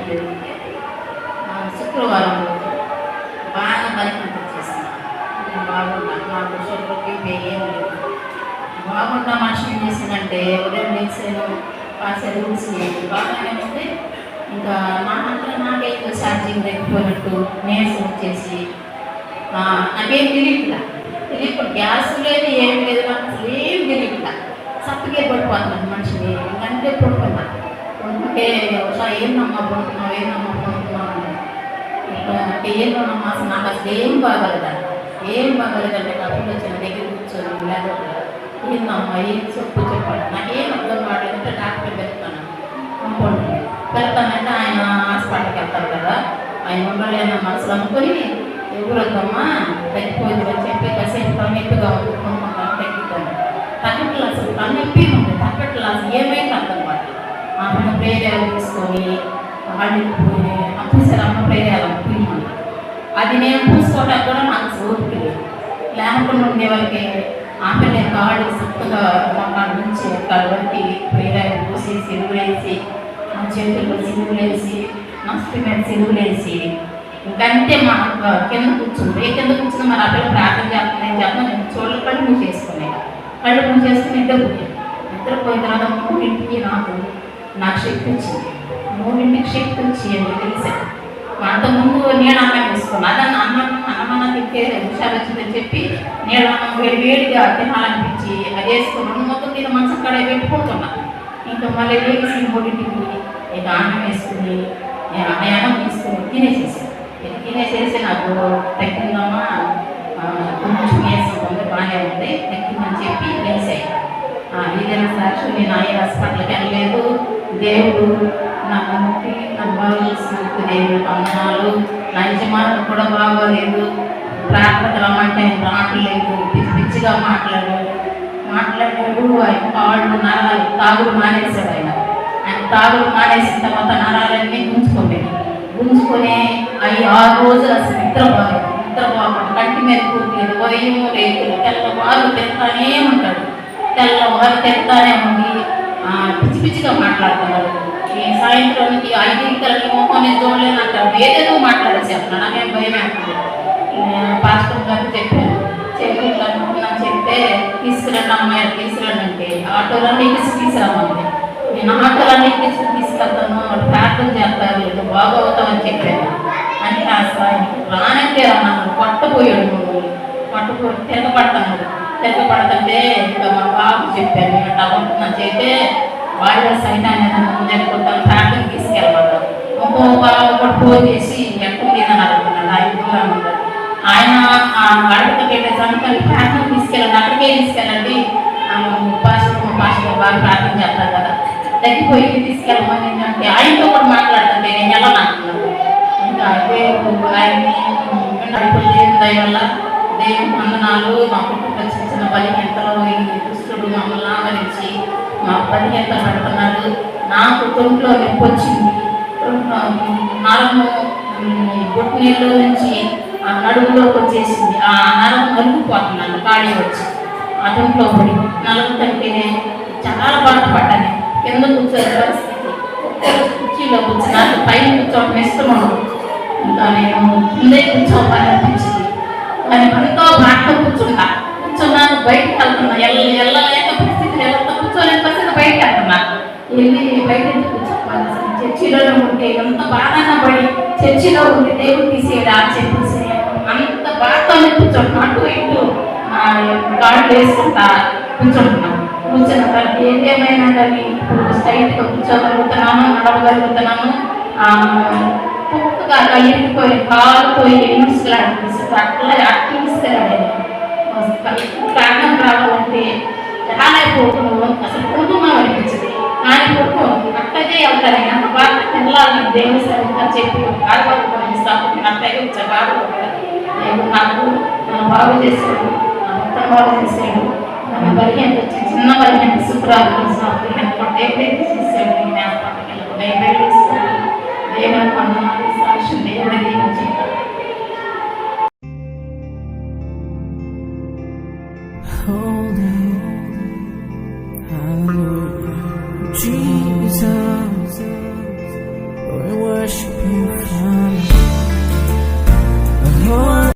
జరిగింది. శుక్రవారం రోజు బాగా బలహీనత చేసిన బాగున్నా, నాకు షుగర్కి ఏం లేదు. బాగున్న మనిషి ఏం చేసిందంటే ఉదయం లేచాను, కాసేపు రూల్స్ బాగానే ఉంది. ఇంకా నాకేదో ఛార్జింగ్ తగ్గిపోయినట్టు నీరసం వచ్చేసి నాకేం తెలియకుండా గ్యాస్ లేదు, ఏం లేదు, నాకు అసలు ఏం తెలియకుండా సప్పకే పడిపోతున్నాను మనిషిని. ఇంకంటే పడుకున్నా, పడుకుంటే ఏందమ్మా పడుకున్నావు, ఏందమ్మా పడుకున్నావు అంటే ఏందమ్మా అసలు నాకు అసలు ఏం బాగలేదంటే డబ్బులు వచ్చిన దగ్గర కూర్చొని లేకపోతే ఏందమ్మా ఏం చెప్పాడు, నాకేం అర్థం కావట్లేదంటే డాక్టర్ పెడతాను వెళ్తానంటే ఆయన హాస్పిటల్కి వెళ్తారు కదా, ఆయన ఉండలేని మనసులు అనుకొని ఎవరొద్దమ్మా తగ్గిపోయింది అని చెప్పి కాసేపు తన్నెప్పిగా ఉంది కొనుక్కుంటాను, తగ్గట్లు అసలు తన్నెప్పి ఉంది, తగ్గట్లు అసలు ఏమైంది అర్థం కాదు. ఆమె ప్రేరాలు తీసుకొని వాళ్ళు పూసారు, అమ్మ ప్రేరాలు పూయమంట. అది నేను పూసుకోవడానికి కూడా నాకు ఓపిక లేకుండా ఉండే వాళ్ళకి ఆమె నేను కాళ్ళు చక్కగా కాళ్ళ నుంచి కాళ్ళ వరకు ప్రేరాలు పూసి సిరుగులేసి నా చేతుల్లో సిరుగులేసి మస్తు మీద సిరుగులేసి ఇంకంటే మా కింద కూర్చుంది. కూర్చుంది మరి అక్కడ ప్రార్థన చేస్తున్నాను నేను చోళ్ళ కళ్ళు మూసేసుకున్నాను. కళ్ళు మూసేసుకుని నిద్రపోయిన తర్వాత 3ంటికి నాకు శక్తి వచ్చింది. 3ంటికి శక్తి వచ్చి అని తెలిసాను. అంతకుముందు నేను అన్నం వేసుకున్నాను. అదన్న అన్నమన్నా తింటే హుషారు వచ్చిందని చెప్పి నేను అన్నం వేడిగా తినాలనిపించి అది వేసుకున్నాను. మొత్తం తిన మంచం కడ పెట్టుకుంటున్నాను. ఇంకా మళ్ళీ లేచి 3ంటికి ఇక అన్నం వేసుకుని అన్నం తీసుకుని తినేసేసి నాకు తగ్గిందమ్మా, కొంచెం నీరసం ఉంది, బాగానే ఉంది, తగ్గిందని చెప్పి లేసాయి. ఇదైనా సాక్షి నేను హాస్పిటల్కి వెళ్ళలేదు. దేవుడు నాకు ముక్తి నాకు బాగా చేసినందుకు దేవుడు వందనాలు. నా యజమానులు కూడా బాగోలేదు, ప్రార్థన రమ్మంటే ఆయన రావట్లేదు, పిచ్చిగా మాట్లాడాడు. ఆయన కాళ్ళు నరాలు తాగుడు మానేశాడు. ఆయన తాగుడు మానేసిన తర్వాత నరాలన్నీ గుంజుకొని 6 రోజులు అసలు నిద్రపోకుండా కంటి మీద కూర్చోలేదు, ఉదయం రేతులు తెల్లవారు తిడతానే ఉంటాడు. తెల్లవారు తిడతానే ఉండి పిచ్చిగా మాట్లాడుతున్నాడు. ఈ సాయంత్రానికి 5 మొహం నేను చూడలేను అంటారు, ఏదేదో మాట్లాడేసేస్తున్నాడు. నాకేం భయం అవుతుంది. పాస్టర్ గారికి చెప్పాను, చెప్తే తీసుకురండి అమ్మాయి తీసుకురండి అంటే ఆటోలన్నీ తీసుకురమ్మంది. నేను ఆటోలన్నీ తీసుకెళ్తాను, ప్రార్థన చేస్తారు, ఏదో బాగా అవుతామని చెప్పాను. అంటే అసలు రానంటే నన్ను పట్టపోయాడు, తిరగబడుతుంటే ఇంకా మా బాబు చెప్పాను అలా చేస్తే వాళ్ళ సైతాన్ని జరుపుకుంటాను, ప్రార్థన తీసుకెళ్ళమంటారు. ఇంకో బాబు కూడా ఫోన్ చేసి ఎక్కడ లేదని అడుగుతున్నాడు. ఆయన అడగకి వెళ్ళేసరికి ప్రార్థన తీసుకెళ్ళండి, అక్కడికే తీసుకెళ్ళండి, పాస్టర్ బాగా ప్రార్థన చేస్తారు కదా, తగ్గిపోయి తీసుకెళ్ళమని అంటే ఆయనతో కూడా మాట్లాడుతుంటే నేను ఎలా అంటున్నాను. ఇంకా దేవుడు ఆయన్ని దేవుని దయ వల్ల దేవుని వందనాలు. మా కుటుంబ చిన్న బలిహీనతలో ఈ దుస్తుడు మమ్మల్ని ఆదరించి మా బలిహీనత పెడుతున్నాడు. నాకు తొంట్లో నొప్పి వచ్చింది, నరము బొట్టు నీళ్ళు నుంచి ఆ నడుములోకి వచ్చేసింది. ఆ నరం నలుగుపోతున్నాను, ఖాళీ వచ్చి ఆ తొంట్లో పడి నలుగుతంటేనే చాలా బాధపడ్డాను. కింద కూర్చొని పరిస్థితి, కుర్చీలో కూర్చున్నాను, పైన కూర్చోవడం ఇష్టం ఉండదు. ఇంకా నేను కిందే కూర్చోవాలని అనిపించింది. కానీ ఎంతో బాగా కూర్చున్నాను. బయటకు వెళ్తున్నా, వెళ్ళలేక పరిస్థితి ఎవరితో కూర్చోలేని పరిస్థితి బయటకు వెళ్తున్నా. వెళ్ళి బయట కూర్చోవాలి. చర్చిలోనే ఉంటే ఎంత బాగా పడి చర్చిలో ఉండి దేవుడు తీసేయడా అని చెప్పేసి అంత బాగా కూర్చోంటున్నా. అటు ఇటు గాడు వేసుకుంటా కూర్చుంటున్నాను. కూర్చున్న తర్వాత ఏదేమైనా కానీ ఇప్పుడు స్ట్రైట్గా కూర్చోగలుగుతున్నాను, నడవగలుగుతున్నాను. కుక్కగా ఇరిగిపోయి కాలుపోయి అట్లా తీసుకెళ్ళాడు. ప్రాణం రావాలంటే రాలేకపోతున్నావు, అసలు కుటుంబం అనిపించింది. కానీ కుటుంబం అట్టగే వెళ్తారు. అంత బాగా వెళ్ళాలని దేవుని సరిగ్గా చెప్పి బాధపడుతుంది. అట్టగే వచ్చా బాధపడతారు. దేవుడు నన్ను బాగు చేశాడు, నా మొత్తం బాగు చేశాడు. నన్ను బలిహీనత వచ్చి చిన్న బలిహీనత శుక్రాలు దేవుడే తీసేసాడు. నేను హాస్పిటల్కి వెళ్ళకుండా